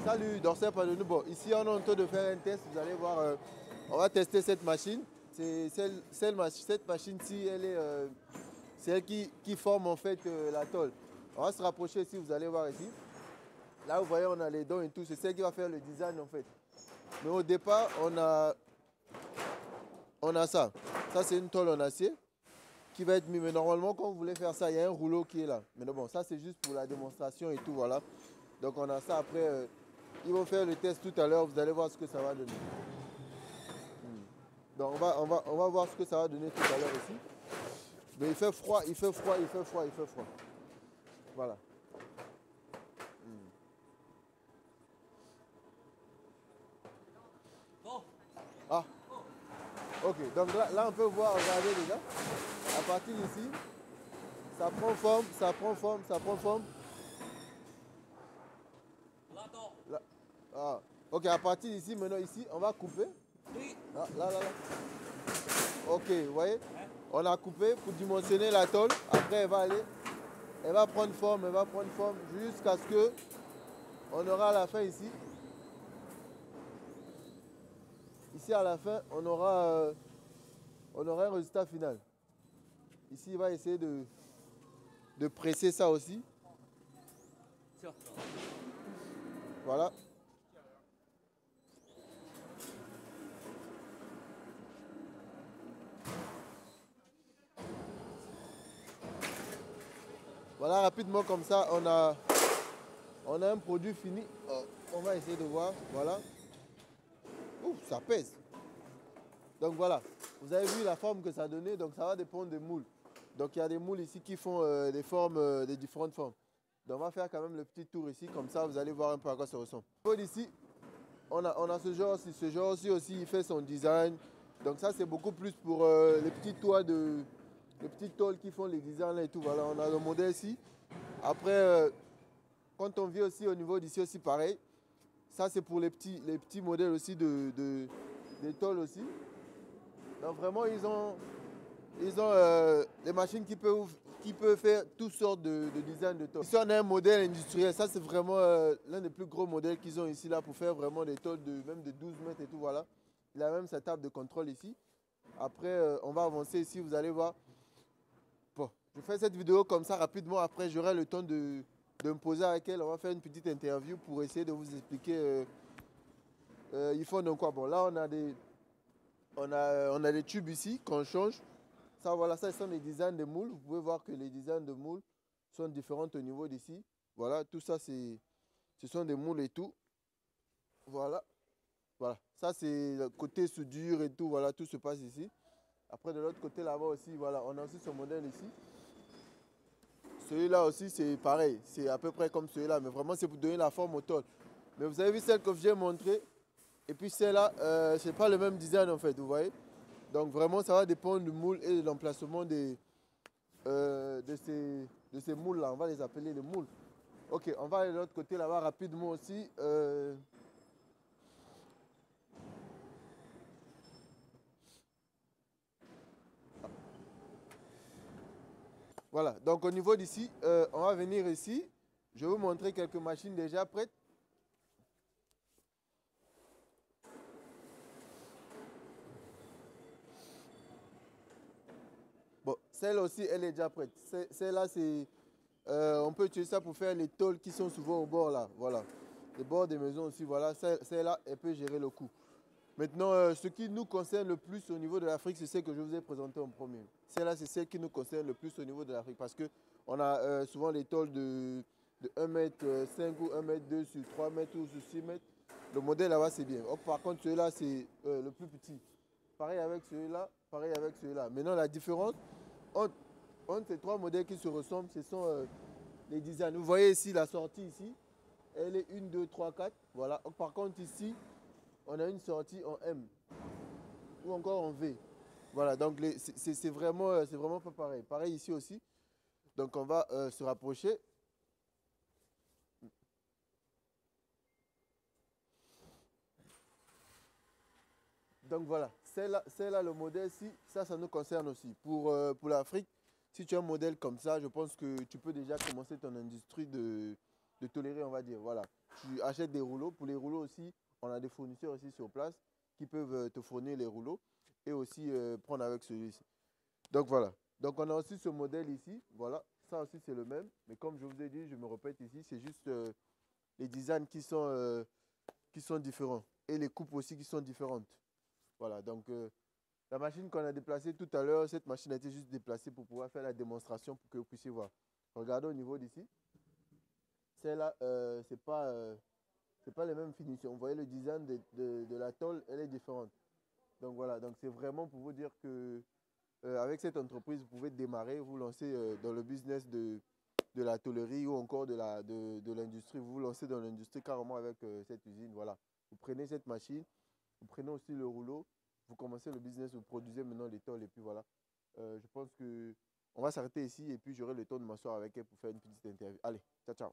Salut, Dorcel Padonou. Bon, ici on est en train de faire un test. Vous allez voir, on va tester cette machine. Cette machine-ci, c'est elle qui forme en fait la tôle. On va se rapprocher ici, vous allez voir ici. Là, vous voyez, on a les dents et tout. C'est celle qui va faire le design en fait. Mais au départ, on a ça. Ça, c'est une tôle en acier qui va être mis. Mais normalement, quand vous voulez faire ça, il y a un rouleau qui est là. Mais bon, ça, c'est juste pour la démonstration et tout, voilà. Donc, on a ça. Après, ils vont faire le test tout à l'heure. Vous allez voir ce que ça va donner. Donc, on va voir ce que ça va donner tout à l'heure ici. Mais il fait froid, il fait froid, il fait froid, il fait froid. Voilà. Ah, ok. Donc là, on peut voir, regardez déjà. À partir d'ici, ça prend forme, ça prend forme, ça prend forme. Là. Ah. Ok, à partir d'ici, maintenant ici, on va couper. Là, là, là, là. Ok, vous voyez? On a coupé pour dimensionner la tôle. Après, elle va prendre forme, jusqu'à ce que on aura à la fin ici. Ici, à la fin, on aura un résultat final. Ici, il va essayer de presser ça aussi. Voilà. Voilà, rapidement comme ça, on a un produit fini. On va essayer de voir. Voilà. Ouf, ça pèse. Donc voilà, vous avez vu la forme que ça a donné. Donc ça va dépendre des moules. Donc il y a des moules ici qui font des formes, des différentes formes. Donc on va faire quand même le petit tour ici. Comme ça, vous allez voir un peu à quoi ça ressemble. Ici, on a ce genre-ci. Ce genre-ci aussi, il fait son design. Donc ça, c'est beaucoup plus pour les petits toits les petites tôles qui font les designs et tout. Voilà, on a le modèle ici. Après, quand on vient aussi au niveau d'ici aussi, pareil. Ça, c'est pour les petits modèles aussi des tôles aussi. Donc vraiment, ils ont des machines qui peuvent faire toutes sortes de designs de tôles. Ici, on a un modèle industriel. Ça, c'est vraiment l'un des plus gros modèles qu'ils ont ici là pour faire vraiment des tôles même de 12 mètres et tout. Voilà. Il a même sa table de contrôle ici. Après, on va avancer ici. Vous allez voir. Bon, je fais cette vidéo comme ça rapidement. Après, j'aurai le temps de me poser avec elle. On va faire une petite interview pour essayer de vous expliquer ils font donc quoi. Bon, là, on a des tubes ici qu'on change. Ça, voilà, ça, ce sont les designs de moules. Vous pouvez voir que les designs de moules sont différents au niveau d'ici. Voilà, tout ça, ce sont des moules et tout. Voilà. Voilà. Ça, c'est le côté soudure et tout. Voilà, tout se passe ici. Après, de l'autre côté, là-bas aussi, voilà, on a aussi ce modèle ici. Celui-là aussi, c'est pareil. C'est à peu près comme celui-là. Mais vraiment, c'est pour donner la forme au tôle. Mais vous avez vu celle que je viens montrer. Et puis celle-là, c'est pas le même design en fait, vous voyez. Donc vraiment, ça va dépendre du moule et de l'emplacement de ces moules-là. On va les appeler les moules. Ok, on va aller de l'autre côté là-bas rapidement aussi. Voilà, donc au niveau d'ici, on va venir ici. Je vais vous montrer quelques machines déjà prêtes. Bon, celle aussi, elle est déjà prête. Celle-là, on peut utiliser ça pour faire les tôles qui sont souvent au bord là. Voilà. Les bords des maisons aussi, voilà. Celle-là, elle peut gérer le coût. Maintenant, ce qui nous concerne le plus au niveau de l'Afrique, c'est ce que je vous ai présenté en premier. Celle-là, c'est celle qui nous concerne le plus au niveau de l'Afrique parce qu'on a souvent les tôles de 1,5 m ou 1,2 m sur 3 mètres ou sur 6 mètres. Le modèle là-bas, c'est bien. Par contre, celui-là, c'est le plus petit. Pareil avec celui-là, pareil avec celui-là. Maintenant, la différence entre ces trois modèles qui se ressemblent, ce sont les designs. Vous voyez ici, la sortie ici, elle est 1, 2, 3, 4. Voilà. Par contre, ici, on a une sortie en M ou encore en V. Voilà, donc c'est vraiment pas pareil. Pareil ici aussi. Donc on va se rapprocher. Donc voilà, celle-là, le modèle-ci, ça nous concerne aussi. Pour l'Afrique, si tu as un modèle comme ça, je pense que tu peux déjà commencer ton industrie de tôlerie, on va dire. Voilà. Tu achètes des rouleaux. Pour les rouleaux aussi, on a des fournisseurs aussi sur place qui peuvent te fournir les rouleaux et aussi prendre avec celui-ci. Donc voilà. Donc on a aussi ce modèle ici. Voilà. Ça aussi c'est le même. Mais comme je vous ai dit, je me répète ici, c'est juste les designs qui sont différents. Et les coupes aussi qui sont différentes. Voilà. Donc la machine qu'on a déplacée tout à l'heure, cette machine a été juste déplacée pour pouvoir faire la démonstration pour que vous puissiez voir. Regardez au niveau d'ici. Celle-là, c'est pas les mêmes finitions. Vous voyez le design de la tôle, elle est différente. Donc voilà, donc c'est vraiment pour vous dire que avec cette entreprise, vous pouvez démarrer, vous lancer dans le business de la tôlerie ou encore de l'industrie. Vous vous lancez dans l'industrie carrément avec cette usine. Voilà. Vous prenez cette machine, vous prenez aussi le rouleau, vous commencez le business, vous produisez maintenant les tôles et puis voilà. Je pense que on va s'arrêter ici et puis j'aurai le temps de m'asseoir avec elle pour faire une petite interview. Allez, ciao, ciao.